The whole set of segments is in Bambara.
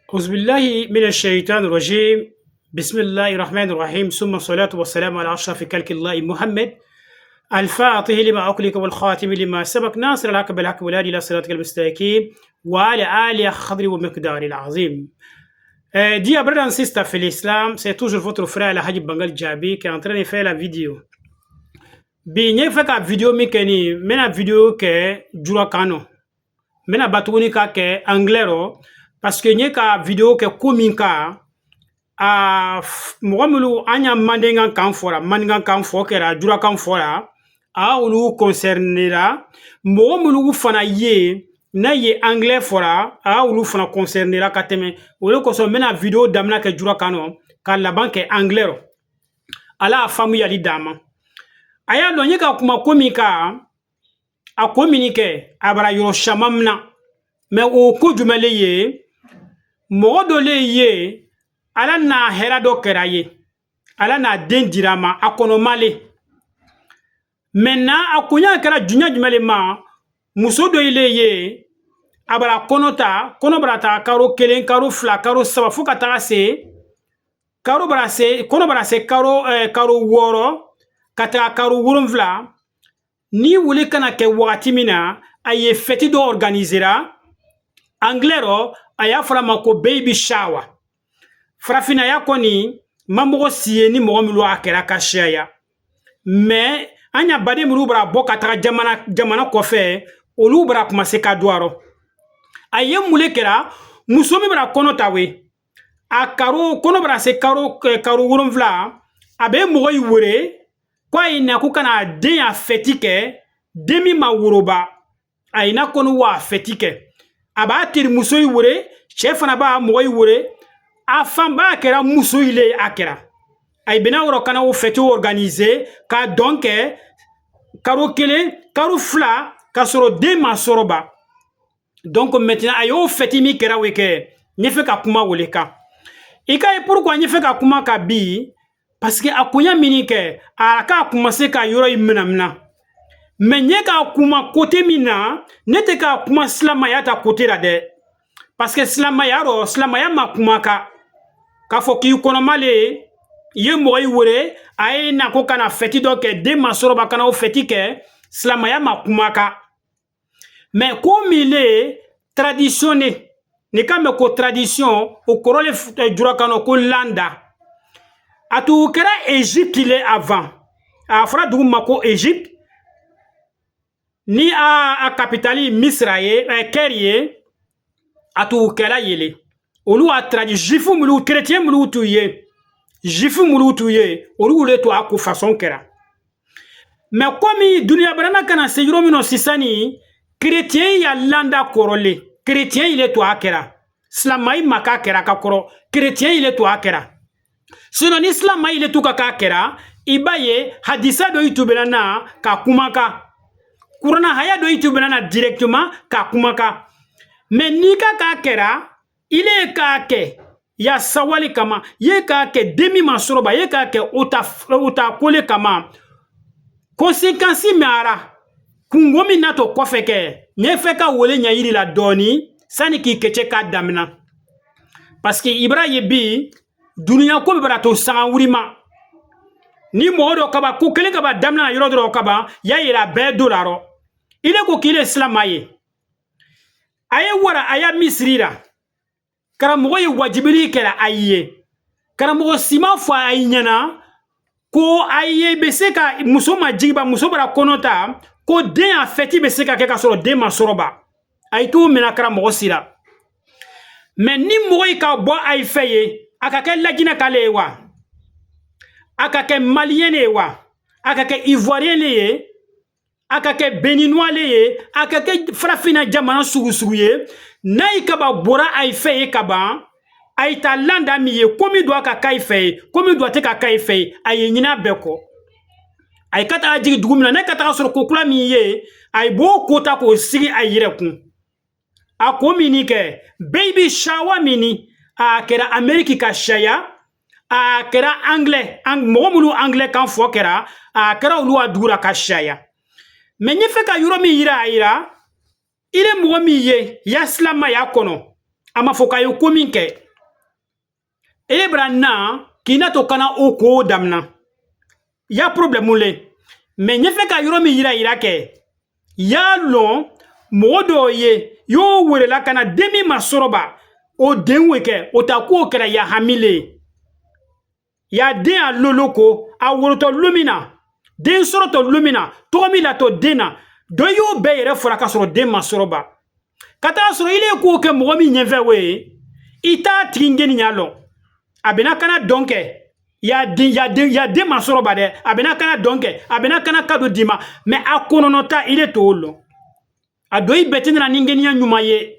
أعوذ بالله من الشيطان الرجيم. بسم الله الرحمن الرحيم، ثم الصلاة والسلام على أشرف خلق الله محمد الفاتح لما أغلق والخاتم لما سبق، ناصر الحق بالحق والهادي إلى صراطك المستقيم وعلى آله قدر ومقدار العظيم. Dear brothers and sisters في l'islam, c'est toujours votre frère Alhaji Bangal Jabi qui est en train de faire la vidéo. Bi nye fait ka vidéo mi keni mena vidéo ke jura kano mena batuni ka ke anglais ro parce que nye ka vidéo ke kominka a mogomulu anya mandengan kan fora mandengan kan fokera jura kan fora a ulu concernera mogomulu fana ye na ye anglais fora a ulu fana concernera kateme ulu ko so mena vidéo damna ke jura kano ka laban ke anglais ro ala famu yali dama aya lo nyeka kuma komika a communiquer abara yoro shamamna me o ko jumele ye modole ye ala na hera do keraye ala na den dirama akono male menna akunya kera junya jumele ma muso do ile ye abara konota kono brata karo kelen karo fla karo saba fuka tagase karo brase kono brase karo karo woro kata karo wurumvla ni wuli kana ke wakati mina aye feti do organisera anglero aya frama ko baby shower frafina yakoni mamogo siye ni mogomilu akera kashaya me anya bade mulu bra boka ta jamana kofe olu bra kuma se ka duaro aye mulekera musomi bra kono tawe a karo kono bra se karo wurumvla abe mogo yiwure kwa ina kukana den a fetike demi ma wuroba aina kono wa fetike aba tiri muso yiwure chefana ba mogo yiwure afan ba kera muso ile akera ay bena woro kana wo feti organiser ka donc karo kele karo fla ka soro den ma soroba donc maintenant ayo feti mi kera weke nyefe ka kuma woleka ika pourquoi nyefe ka kuma ka bi parce que akunya minike aka commencer ka yoro imenamna mais nye ka kuma côté mina nete ka kuma slamaya ta côté la de parce que slamaya ma kuma ka fo ki kono male ye moy wore ay na ko kana feti do ke de masoro ba kana o feti ke slamaya ma kuma mais comme il est traditionné ni kame ko tradition o korole jura kano ko landa atu kera Égypte il est avant a fra du mako Égypte ni a capitali Misraye Kerie atu kera yele olu a tradi jifu mulu chrétien mulu tuye jifu mulu tuye olu le to aku façon kera mais comme dunia brana kana sejuro mino sisani chrétien ya landa korole chrétien il est to akera slamai maka kera ka koro chrétien il est to akera sinon islam il est to ka kera ibaye hadisa do itubelana ka kumaka kurana haya do itubelana directement ka kumaka mais nika ka kera ile ka ke ya sawali kama ye ka ke demi masoroba ye ka ke uta kole kama conséquence mara kungomi nato kofeke nyefe ka wole nyayiri la doni sani ki keche ka damina parce que ibrahim bi dunia ko be to sanga wurima ni modo kaba ku kele kaba damna yoro do kaba ya ira be dolaro ile ko kile islamaye aye wara aya misrira karamogo ye wajibiri kera aye karamogo sima fo aynyana ko aye beseka musoma jiba musobara konota ko den a feti beseka ke ka soro den ma soroba ay tu mena karamogo sira mais ni mogo ka bo ay feye aka ke lagina kalewa aka ke malien wa aka ke ivoirien ye aka ke béninois ye aka ke frafina jamana sugusuguye nay kaba bora ay feye kaba ay ta landa mi ye komi do aka kay feye komi do te ka kay feye ay nyina beko ay kata ajigi dugumna ne kata soro kokula mi ye ay bo kota ko sigi ay yirekun a communique baby shower mini a kera ameriki ka shaya a kera anglais mogomulu anglais kan fo kera a kera ulu adura ka shaya mais nyefe ka yuro mi ira ile mogomi ye ya slama ya kono ama fokayo kominke ele brana kina to kana oko damna ya problème le mais ñefe ka yoro mi yira ke ya lon modo ye yo were la kana demi masoroba o denwe ke o ta ko kera ya hamile ya den a loloko a woroto lumina den soroto lumina tomi la to dena do yo be yere fora ka soro den masoroba kata soro ile ko ke mo mi ñefe we ita tingeni nyalo abena kana donke ya de masoroba de abena kana donke abena kana kado dima mais akononota ile tolo adoyi betina ningenia nyuma ye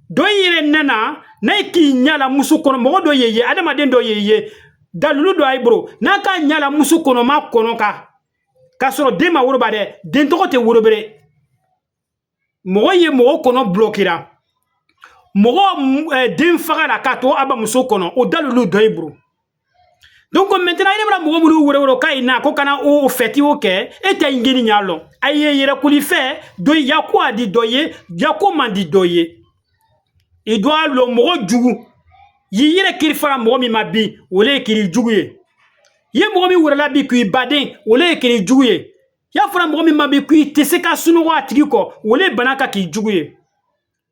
doyire nana na ki nyala musu kono mo do yeye adama den do yeye dalulu do ay bro naka nyala musu kono ma kono ka soro de ma woro bade den to te woro bere mo ye mo kono blokira mo den fagala ka to aba musu kono o dalulu do ay bro donc maintenant il bra mo mulu woro kayina ko kana o feti o ke eta ngeni nyalo aye yere kuli fe do ya ko adi doye ya ko mandi doye il doit le mo jugu yi yere kiri fara mo mi mabi wole kiri jugu ye mo mi wora la bi ku baden wole kiri jugu ya fara mo mi mabi ku teseka sunu wa tigi ko wole banaka ki jugu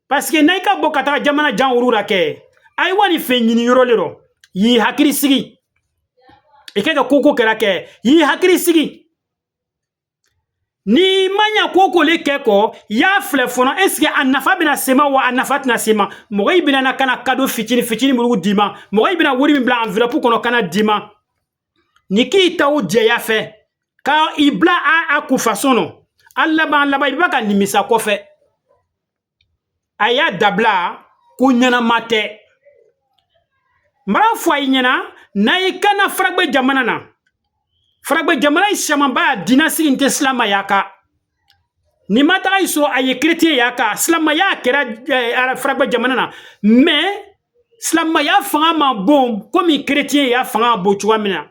parce que naika bokata jamana jan urura ke ay wani fe nyini yoro lero yi hakiri sigi ikega koko kerake yi hakiri sigi ni manya koko le keko ya flefono eske anafa bina sema wa anafa tina sema moyi bina na kana kado fitini mulugu dima moyi bina wuri mi bla enveloppe kono kana dima niki tawo je ya fe ka ibla a akufasono alla ba ibaka nimisa ko fe aya dabla kunyana mate mara fo nyana na ikana fragbe jamana ishamamba dinasi inte islama yaka ni mata iso aye chrétien yaka islama ya kera fragbe jamana na mais islama ya fanga ma bom comme chrétien ya fanga bo chuamina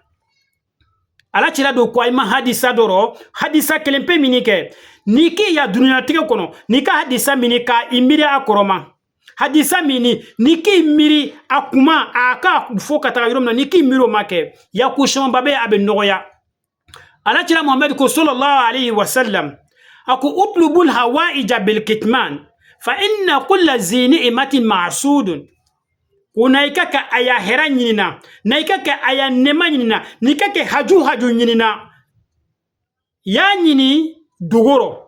ala tira do ko ima hadisa doro hadisa kelempe minike niki ya dunia tike kono nika hadisa minika imiri akoroma hadisa mini niki miri akuma aka foka ta yurumna niki miro make ya kushon babe abe noya ala tira muhammad ko sallallahu alayhi wa sallam aku utlubul hawaija bil kitman fa inna kull zini imatin ma'sudun kuna ikaka aya hera nyinina na ikaka aya nema nyinina nikake haju nyinina ya nyini dugoro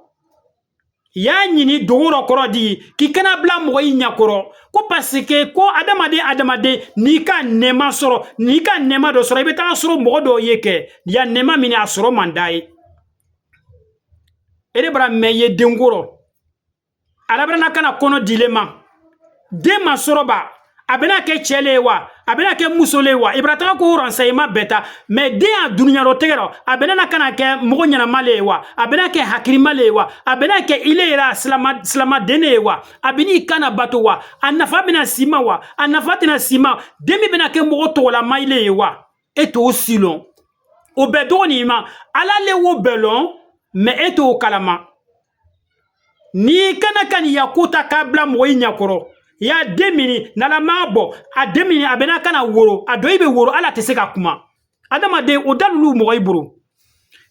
ya nyini dogoro koro di ki kana bla mo yinya koro ko parce que ko adamade ni ka nema soro ni ka nema do soro ibeta soro mo do yeke ya nema mini asoro mandai ere bra meye dengoro alabra na kana kono dilema de masoroba abena ke chelewa abena ke musolewa ibrata ko renseignement beta mais de a dunya ro tegero abena na kana ke mo nyana malewa abena ke hakiri malewa abena ke ilera slama denewa abini kana batowa anafa bina simawa anafa tina sima demi bena ke mo to la mailewa eto silon obedoni ma ala le wo belon mais eto kalama ni kana kan yakuta kabla mo yinyakoro ya demini nala mabo a demini abena kana woro adoibe woro ala teseka kuma adama de odalulu mo iburu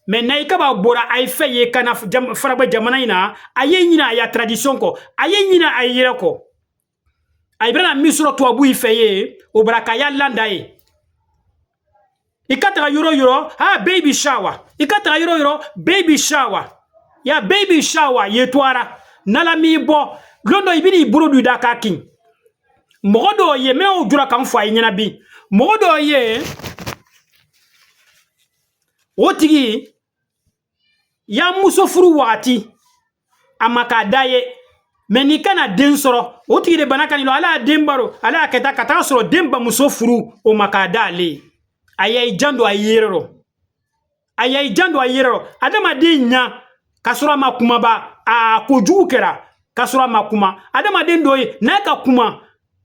mais naika ba bora ay feye kana faraba jamana ina aye nyina ya tradition ko aye nyina ayire ko ay brana misro to abu ifeye obraka ya landa e ikata yoro ha baby shower ikata yoro baby shower ya baby shower yetwara nala mi bo londo ibini buru du daka king modo ye me o jura kan fo ay nyina bi modo ye otigi ya muso furu wati amaka daye meni kana den soro otigi de banaka ni lo ala dembaro ala keta kata soro demba muso furu o makada le ayay jando ayero adama de nya kasura makuma ba a kojugu kera kasura makuma adama den doye naka kuma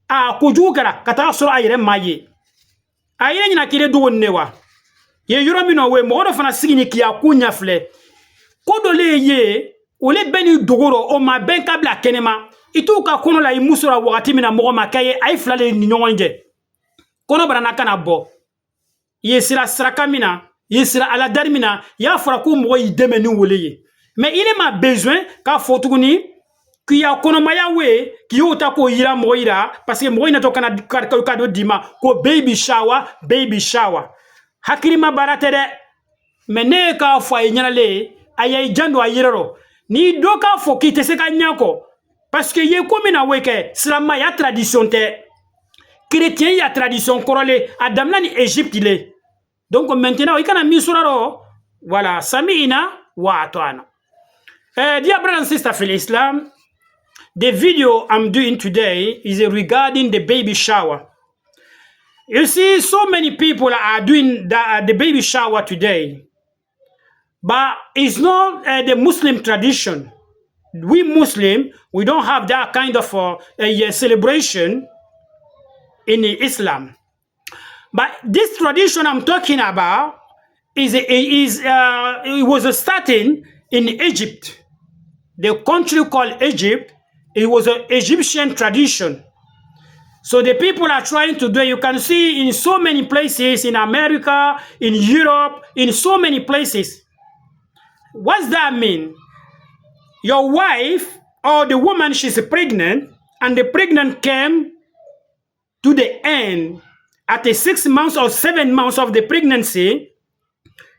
a kojugu kera kata sura ayire maye ayire nyina kire do newa ye yoro mino we mo do fana sigini ki akunya fle ko do le ye ole beni dogoro o ma ben kabla kenema Itu ka kono la imusura wakati mina mogo makaye ay flale ni nyonje kono barana kana bo yesira sraka mina yesira ala darmina ya fara ko mogo yideme ni woleye mais il est ma besoin ka fotuguni ki ya kono maya we ki yota ko yira mogo yira parce que mogo ina to kana kado dima ko baby shower hakiri ma barate de mais ne ka fo ay nyale ayay jando ayirero ni do ka fo ki te se ka nyako parce que ye ko mina weke slama ya tradition te chrétien ya tradition korole adamna ni Égypte le donc maintenant ikana misuraro voilà samiina wa atwana dear brothers and sisters in Islam, the video I'm doing today is regarding the baby shower. You see, so many people are doing the baby shower today, but it's not the Muslim tradition. We Muslim, we don't have that kind of celebration in Islam. But this tradition I'm talking about it was starting in Egypt, the country called Egypt. It was an Egyptian tradition. So the people are trying to do it. You can see in so many places in America, in Europe, in so many places. What's that mean? Your wife or the woman, she's pregnant, and the pregnant came to the end at the 6 months or 7 months of the pregnancy.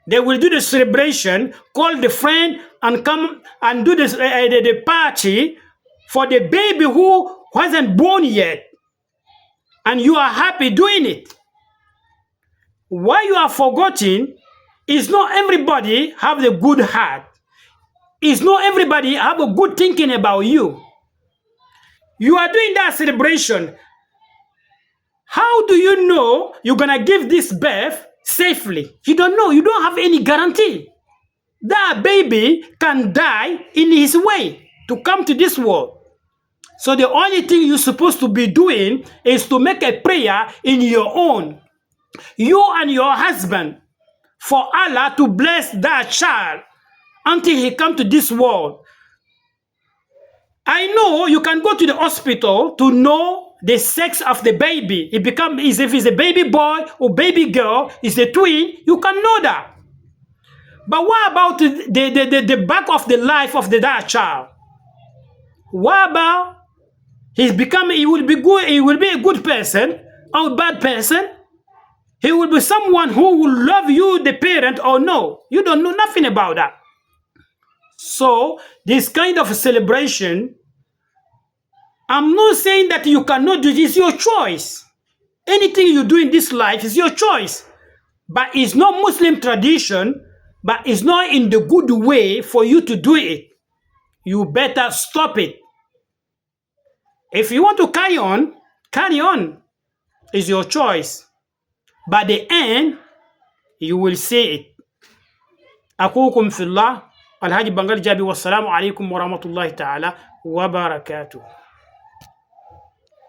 They will do the celebration, call the friend, and come and do this, the party for the baby who wasn't born yet. And you are happy doing it. Why you are forgetting is not everybody have the good heart. It's not everybody have a good thinking about you. You are doing that celebration. How do you know you're going to give this birth safely? You don't know. You don't have any guarantee. That baby can die in his way to come to this world. So the only thing you're supposed to be doing is to make a prayer in your own. You and your husband, for Allah to bless that child until he come to this world. I know you can go to the hospital to know the sex of the baby. It becomes, if it's a baby boy or baby girl, it's a twin, you can know that. But what about the back of the life of that child? What about he will be good, he will be a good person or a bad person? He will be someone who will love you, the parent, or no. You don't know nothing about that. So this kind of celebration, I'm not saying that you cannot do this. It's your choice. Anything you do in this life is your choice. But it's not Muslim tradition, but it's not in the good way for you to do it. You better stop it. If you want to carry on, carry on. It's your choice. But the end, you will see it. أخوكم في الله الحاج بنغال جابي والسلام عليكم ورحمة الله تعالى وبركاته.